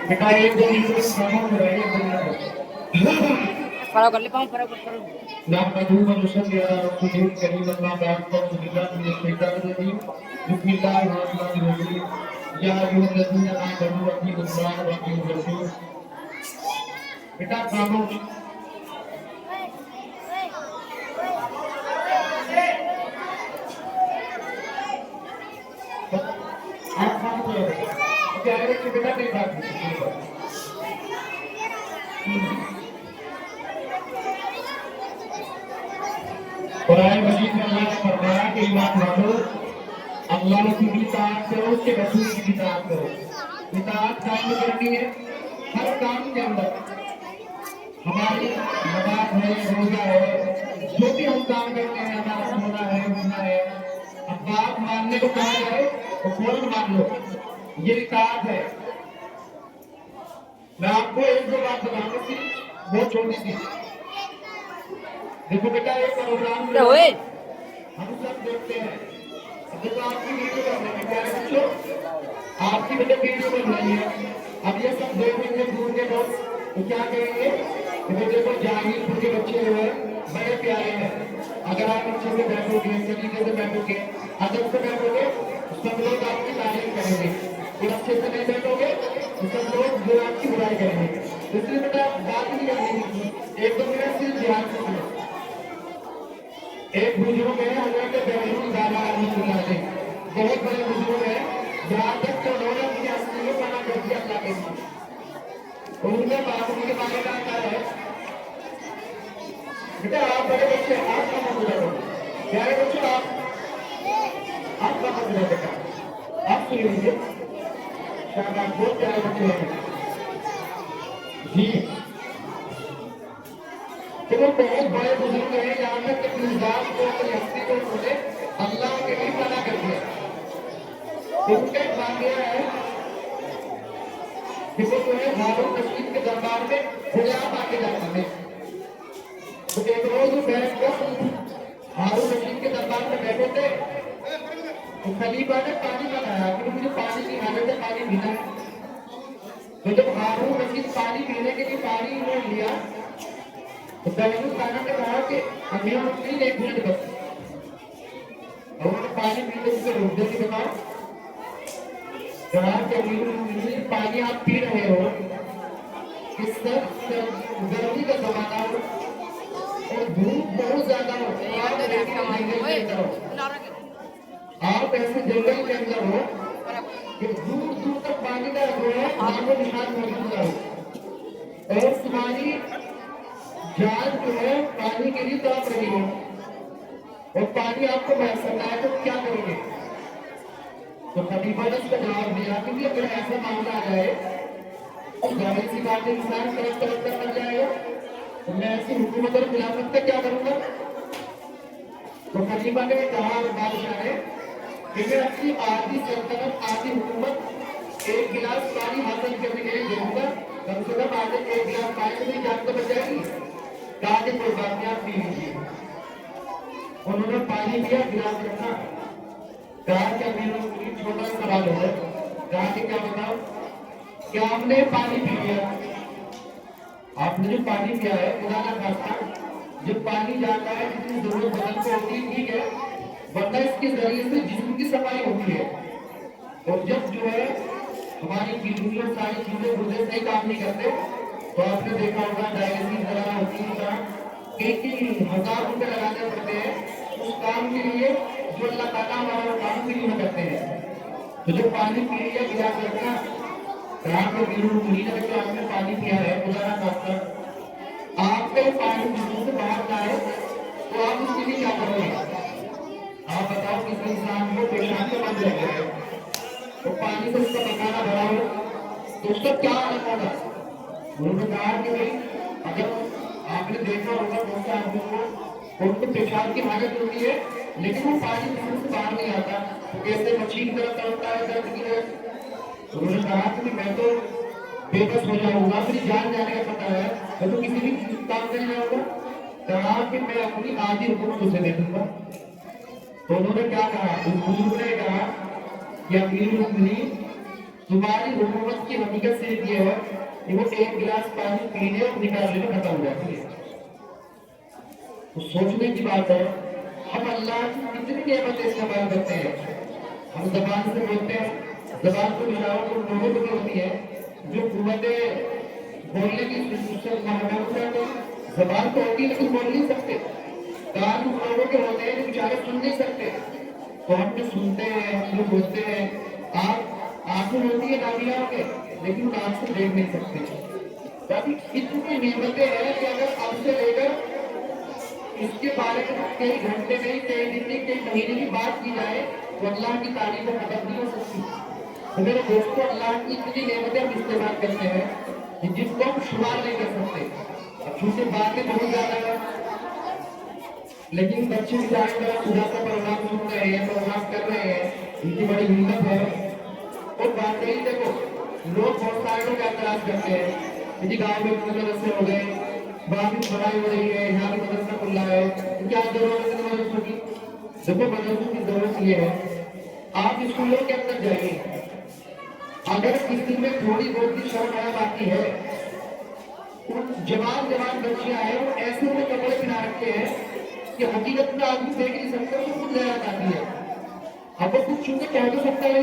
बेटा एक दो मिनट में खाना हो रहा है फराव कर ले पाऊँ फराव कर ना मधु मनुष्य या सुधीर करीम अल्लाह बात को सुनिला ने बेटा ने बिस्मिल्लाहिर्रहमानिर्रहीम या अय्युहल्लज़ीना आमनू अत्तिक़ुल्लाह व अत्तिक़ुर रसूल बेटा खामोश आप खामोश रहो क्या है कि बेटा नहीं बात कुरान मजीद में अल्लाह ने फरमाया कि ईमान वालों अल्लाह की इताअत करो उसके रसूल की इताअत करो। इताअत काम में करनी है हर काम के अंदर हमारी नमाज है रोजा है जो भी हम काम करते हैं हमारा सोना है उठना है अब बात मानने को कहा जाए तो फौरन मान लो ये इताअत है। मैं आपको एक दो बात बताऊंगा कि बहुत छोटी सी देखो बेटा एक प्रोग्राम में हम सब देखते हैं अब आपकी वीडियो बन रही है प्यारे बच्चों आपकी बेटा वीडियो बन रही है अब ये सब देखेंगे दूर के लोग तो क्या कहेंगे कि देखो जहांगीरपुर के बच्चे जो है बड़े प्यारे हैं अगर आप अच्छे से बैठोगे तरीके से बैठोगे अदब से बैठोगे तो सब लोग आपकी तारीफ करेंगे और अच्छे से नहीं बैठोगे तो सब लोग जो आपकी बुराई करेंगे इसलिए बेटा बात नहीं करनी एक दो मिनट सिर्फ ध्यान से सुनो। एक बुजुर्ग है हजरत बेहलूल दादा रहमतुल्लाह अलैह बहुत बड़े बुजुर्ग है जहाँ तक तो उन्होंने अपनी अस्सी को मना कर दिया अल्लाह के साथ उनके बाबू के बारे में आता है बेटा आप बड़े बच्चे आप का मत बुलाओ प्यारे बच्चों आप का मत बुलाओ बेटा आप सुन लीजिए शाबाश बहुत प्यारे बच्चे हैं जी तो वो बहुत बड़े बुजुर्ग हैं यहाँ तक कि अपनी जात को अपनी हस्ती को उन्होंने अल्लाह के लिए मना कर दिया। उनका एक वाकया है कि वो जो है हारून रशीद के दरबार में गुलाम आके जाते थे तो एक रोज बैठ कर हारून रशीद के दरबार में बैठे थे तो खलीफा ने पानी बनाया कि मुझे पानी की हालत है पानी पीना है तो जब हारून रशीद पानी पीने के लिए पानी उन्होंने लिया तो बेहलूल दादा ने कहा कि अमीर मुस्लिम एक मिनट बस और उन्होंने पानी पीने से रोक दिया कि बताओ कहा कि अमीर मुस्लिम पानी आप पी रहे हो इस गर्मी का जमाना हो और धूप बहुत ज्यादा हो आप ऐसे जंगल के अंदर हो कि दूर दूर तक पानी का जो है आपको निशान मौजूद हो और तुम्हारी जान जो है पानी के लिए तड़प रही हो और पानी आपको मैसर है तो क्या करोगे तो खलीफा ने उसका जवाब दिया कि अगर ऐसा मामला आ जाए तो जाहिर सी बात है इंसान तरफ तरफ कर मर जाएगा तो मैं ऐसी हुकूमत और खिलाफत का क्या करूंगा तो खलीफा ने कहा बादशाह ने कि मैं अपनी आधी सल्तनत आधी हुकूमत एक गिलास पानी हासिल करने के लिए दूंगा कम से कम आधे एक गिलास पानी से भी जान तो बच जाएगी कहा कि कोई बात नहीं आप पी लीजिए उन्होंने पानी पिया गिलास रखा कहा कि मेरा छोटा सवाल है कहा कि क्या बताओ क्या आपने पानी पी लिया आपने जो पानी पिया है खुदा ना खास्ता जब पानी जाता है जितनी जरूरत बदन को होती है ठीक है वरना इसके जरिए से जिस्म की सफाई होती है और जब जो है हमारी किडनी और सारी चीजें गुर्दे सही काम नहीं करते तो आपने देखा होगा डायलिसिस वगैरह होती है एक हजार रुपए लगाने पड़ते हैं उस काम के लिए जो अल्लाह ताला हमारा काम के लिए करते हैं तो जो पानी पी लिया गिलास रखना रात में बिल्कुल नहीं लगे आपने पानी पिया है गुजारा करता आपके पानी जिसम से बाहर जाए तो आप उसके लिए क्या करोगे आप बताओ किस इंसान को पेशाब के बन जाएगा तो पानी से उसका पकाना भरा हो तो उसका क्या अलग होगा उन्होंने कहा कि भाई अगर आपने देखा होगा बहुत से आदमी को उनको पेशाब की हालत होती है लेकिन वो पानी जिसम से बाहर नहीं आता तो कैसे मछली की तरह तड़पता है दर्द की तरह उन्होंने कहा कि मैं तो बेबस हो जाऊंगा मेरी जान जाने का पता है मैं तो किसी भी काम करने जाऊंगा कहा कि मैं अपनी आधी हुकूमत उसे दे दूंगा तो उन्होंने क्या कहा उस बुजुर्ग ने कहा کہ امیر المومنین تمہاری حکومت کی حقیقت صرف یہ ہے کہ وہ ایک گلاس پانی پینے اور نکالنے میں ختم ہو جاتی ہے. تو سوچنے کی بات ہے ہم اللہ کی کتنی نعمتیں استعمال کرتے ہیں. ہم زبان سے بولتے ہیں, زبان کو اشاروں کو لوگوں کو بھی ہوتی ہے جو قوتیں بولنے کی سے محروم رہتے ہیں. زبان تو ہوتی ہے لیکن بول نہیں سکتے. کان لوگوں کے ہوتے ہیں جو بیچارے سن نہیں سکتے. تو ہم جو سنتے ہیں, ہم جو بولتے ہیں, آپ آنکھیں ہوتی ہے نابینا کے لیکن آنکھ سے دیکھ نہیں سکتے. باقی اتنی نعمتیں ہیں کہ اگر اب سے لے کر اس کے بارے میں کئی گھنٹے نہیں, کئی دن نہیں, کئی مہینے کی بات کی جائے تو اللہ کی تعریف ختم نہیں ہو سکتی. تو میرے دوستوں, اللہ کی اتنی نعمتیں ہم استعمال کرتے ہیں جس کو ہم شمار نہیں کر سکتے. اب چونکہ باتیں بہت زیادہ ہیں لیکن بچے بیچارے میرا خدا کا پروگرام سن رہے ہیں, پروگرام کر رہے ہیں, ان کی بڑی ہمت ہے. اور واقعی دیکھو لوگ بہت سارے لوگ اعتراض کرتے ہیں جی گاؤں میں مدرسے ہو گئے, وہاں بھی پڑھائی ہو رہی ہے, یہاں بھی مدرسہ کھلا ہے, کیا ضرورت ہے مدرسوں کی؟ دیکھو مدرسوں کی ضرورت یہ ہے آپ اسکولوں کے اندر جائیے, اگر کسی میں تھوڑی بہت بھی شرم حیا آتی ہے, جوان بچیاں ہیں وہ ایسے میں کپڑے پہنا رکھتے ہیں کہ حقیقت میں آدمی دیکھ نہیں سکتا, وہ خود لہرات آتی ہے. اب وہ کچھ چونکہ کہہ تو سکتا ہے,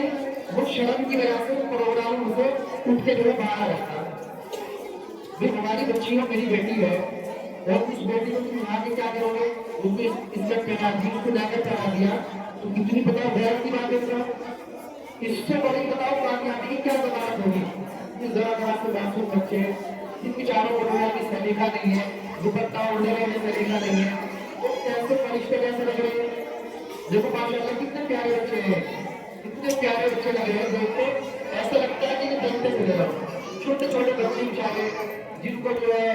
وہ شرم کی وجہ سے پروگرام سے اٹھ کے جو ہے باہر رہتا ہے. ہماری بچی ہے, میری بیٹی ہے, اور اس بیٹی کو تم یہاں کے کیا کرو گے, اس کو عزت پہنا دی, اس کو جاکر پہنا دیا تو کتنی بتاؤ غیر کی بات ہے. اس سے بڑی بتاؤ کامیابی کی کیا ضمانت ہوگی. ذرا ذرا سے معصوم بچے جن بیچاروں کو رویا کی سلیقہ نہیں ہے, دوپٹہ اوڑھنے میں سلیقہ نہیں ہے, وہ کیسے فرشتے جیسے لگ رہے ہیں. دیکھو ماشاءاللہ کتنے پیارے بچے ہیں, کتنے پیارے بچے لگ رہے ہیں. دیکھو ایسا لگتا ہے کہ یہ بنتے چلے جاؤ. چھوٹے چھوٹے بچے بیچارے جن کو جو ہے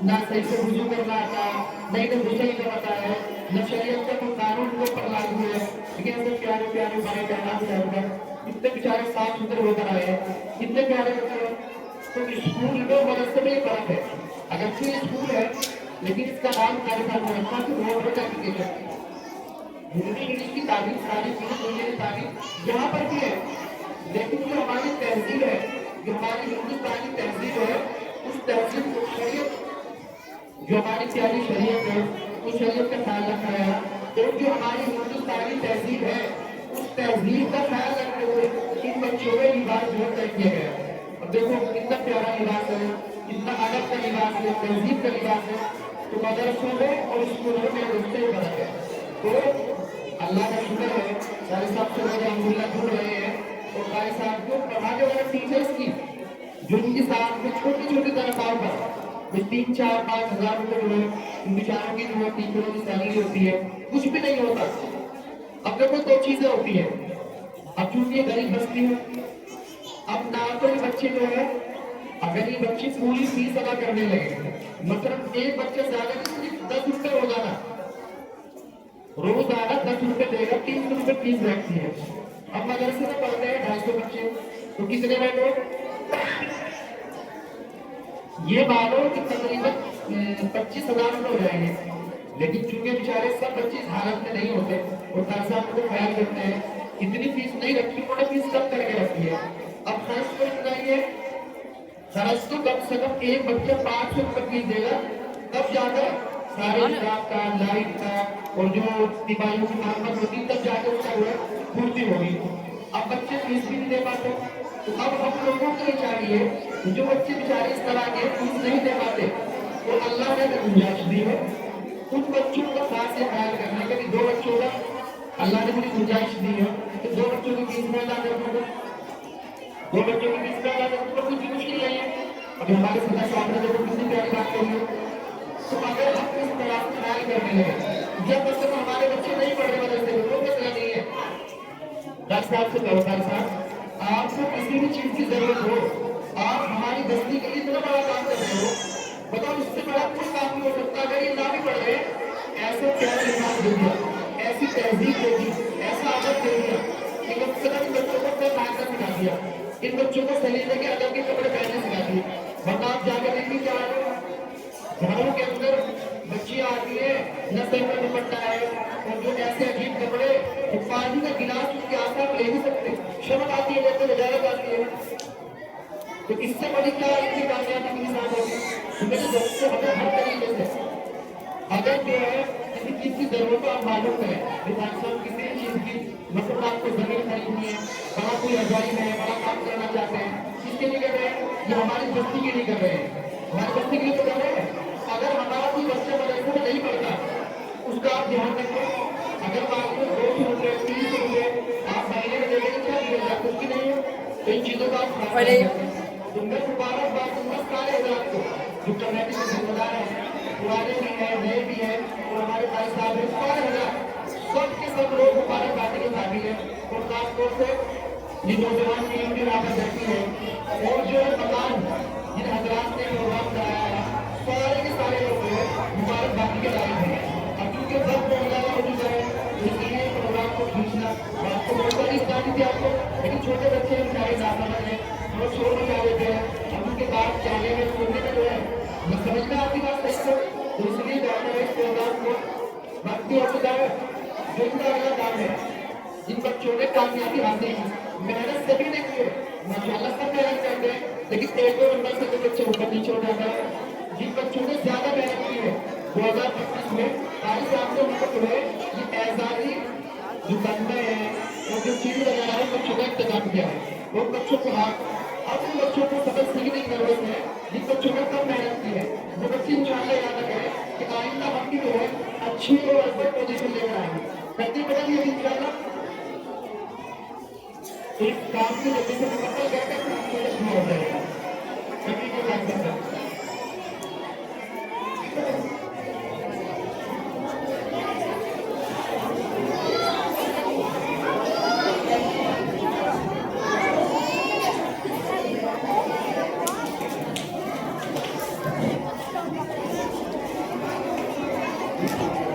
نہ صحیح سے وضو کرنا آتا, نہ انہیں غسل کرنا ہے, نہ شریعت کا کوئی قانون ان پر لاگو ہے, لیکن ایسے پیارے پیارے بڑے جہاں سے آ کر کتنے بیچارے صاف ستھرے ہو کر آئے ہیں, کتنے پیارے بچے ہیں. تو اسکول میں مدرسے میں یہ فرق ہے. اگرچہ اسکول ہے لیکن اس کا نام کاروبار میں رکھا کہ روڈ ایجوکیشن, ہندی انگلش کی تعلیم, ساری چیزیں دنیا کی تعلیم یہاں پر بھی ہے. لیکن جو ہماری تہذیب ہے, جو ہماری ہندوستانی تہذیب ہے, اس تہذیب کو شریعت, جو ہماری پیاری شریعت ہے, اس شریعت کا خیال رکھا ہے. اور جو ہماری ہندوستانی تہذیب ہے, اس تہذیب کا خیال رکھتے ہوئے ان بچوں میں لباس جو طے کیا گیا. اب دیکھو کتنا پیارا لباس ہے, کتنا ادب کا لباس ہے, تہذیب کا لباس ہے. تو مدرسوں میں اور اسکولوں میں رشتے ہی فرق ہے. تو اللہ کا شکر ہے قاری صاحب سے لوگ الحمدللہ جڑ رہے ہیں, اور قاری صاحب کو پڑھانے والے ٹیچرس کی جو ان کے ساتھ میں چھوٹی چھوٹی تنخواہوں پر 3-4-5 ہزار روپے جو ہے ان بیچاروں کی جو ہے ٹیچروں کی سیلری ہوتی ہے, کچھ بھی نہیں ہوتا. اب دیکھو دو چیزیں ہوتی ہیں. اب چونکہ یہ غریب بستی ہے, اب نہ تو یہ بچے جو ہے, اگر یہ بچے پوری فیس ادا کرنے لگے, مطلب ایک بچہ زیادہ نہیں, صرف 10 روپے روزانہ 10 روپے دے گا, 300 روپے فیس بیٹھتی ہے. اب مدرسے میں پڑھتے ہیں 250 بچے, تو کتنے بیٹھو, یہ مانو کہ تقریباً 25,000 روپے ہو جائیں گے. لیکن چونکہ بیچارے سب بچے اس حالت میں نہیں ہوتے, اور قاری صاحب کو خیال کرتے ہیں, اتنی فیس نہیں رکھی, انہوں نے فیس کم کر کے رکھی ہے. اب خرچ کو اتنائیے, خرچ تو کم سے کم ایک بچہ 500 روپے فیس دے گا, تب جا کر سارے اسٹاف کا, لائٹ کا, اور جو دیواروں کی مرمت ہوتی, تب جا کے اس کا جو ہے پورتی ہوگی. اب بچے فیس بھی نہیں دے پاتے. تو اب ہم لوگوں کو یہ چاہیے جو بچے بیچارے اس طرح کے فیس نہیں دے پاتے, تو اللہ نے گنجائش دی ہے ان بچوں کا خاص خیال کرنے کا, کہ 2 بچوں کا اللہ نے مجھے گنجائش دی ہے کہ 2 بچوں کی فیس میں ادا کر دوں, 2 بچوں کی فیس میں ادا کر دوں, کچھ مشکل نہیں ہے. ابھی ہمارے صدر صاحب نے دیکھو کتنی پیاری بات کہی ہے. تو اگر ہم اس طرح سے خیال کرنے لگے, جب تک ہمارے بچے نہیں پڑھ رہے مدرسے میں, وہ مسئلہ نہیں ہے. ڈاکٹر صاحب سے کہو, ڈاکٹر صاحب آپ کو کسی بھی چیز کی ضرورت ہو, آپ ہماری بستی کے لیے اتنا بڑا کام کر رہے ہو, بتاؤ اس سے بڑا کوئی کام نہیں ہو سکتا. اگر یہ نہ بھی پڑھ رہے, ایسے پیارا لباس دے دیا, ایسی تہذیب دے دی, ایسا ادب دے دیا کہ کم سے کم ان بچوں کو اپنا کام سکھا دیا, ان بچوں کو سلیقے کے ادب کے کپڑے پہننے سکھا دیے. ورنہ آپ جا کے دیکھیں کیا ہے, گھروں کے اندر بچیاں آتی ہیں, نہ سر میں دوپٹہ ہے, اور جو ایسے عجیب کپڑے, پانی کا گلاس اس کے آس پاس لے कह नहीं सकते, शर्म आती है जैसे वजारत आती है। तो इससे बड़ी क्या इतनी कामयाबी की मिसाल होगी? मेरे दोस्तों, हमें हर तरीके से अगर जो है किसी चीज की जरूरत आप मालूम है, विधानसभा किसी चीज की मतलब आपको जमीन खरीदनी है, बड़ा कोई हजारी है, बड़ा काम करना चाहते हैं, किसके लिए कर रहे हैं? ये हमारी बस्ती के लिए कर रहे हैं, हमारी बस्ती के लिए तो कर रहे हैं। अगर हमारा कोई बच्चा मदरसे में नहीं पढ़ता, उसका आप ध्यान रखें। अगर आपको 200 रुपये 300 रुपये आप महीने में देंगे, क्या मिलेगा? कुछ भी नहीं है। तो इन चीजों का आप तुमने दोबारा बात दूंगा सारे हजार को जो कमेटी के जिम्मेदार है, पुराने भी है, नए भी है, और हमारे भाई साहब हैं, सारे हजार सब के सब लोग हमारे पार्टी के शामिल है। और खासतौर से ये नौजवान टीम भी वहाँ पर रहती है, और जो मकान जिन हजरात ने प्रोग्राम कराया है, सारे के सारे लोग जो है मुबारक बाकी के लायक हैं। अब क्योंकि सब प्रोग्राम मौजूद है, इसलिए प्रोग्राम को खींचना आपको मौका नहीं जानी थी आपको, लेकिन छोटे बच्चे बेचारे नासमझ हैं, वो शोर मचा देते हैं। अब उनके बाद जाने में सुनने में जो है मैं समझना आपकी बात सही है, तो इसलिए जाना है इस प्रोग्राम को बाकी हो चुका है। जो इनका अगला काम है, जिन बच्चों ने कामयाबी हासिल की, मेहनत सभी ने की है, माशाल्लाह सब मेहनत करते हैं, लेकिन एक दो नंबर से जो बच्चे ऊपर नीचे हो जाता है। जिन बच्चों ने ज्यादा मेहनत की है 2025 में तारीख आपको उनको जो है ये एजाजी जो बनने हैं, वो जो चीज वगैरह है बच्चों का इंतजाम किया है, वो बच्चों को अब उन बच्चों को सबक सीखने की जरूरत है जिन बच्चों ने कम मेहनत की है। वो बच्चे इंशाअल्लाह याद रखें कि आइंदा हम भी जो है अच्छी और अव्वल पोजीशन लेकर आएंगे, करते बदलिए इंशाअल्लाह। एक काम की वजह से मुकम्मल करके शुरू हो जाएगा, सभी को याद रखना। Thank you.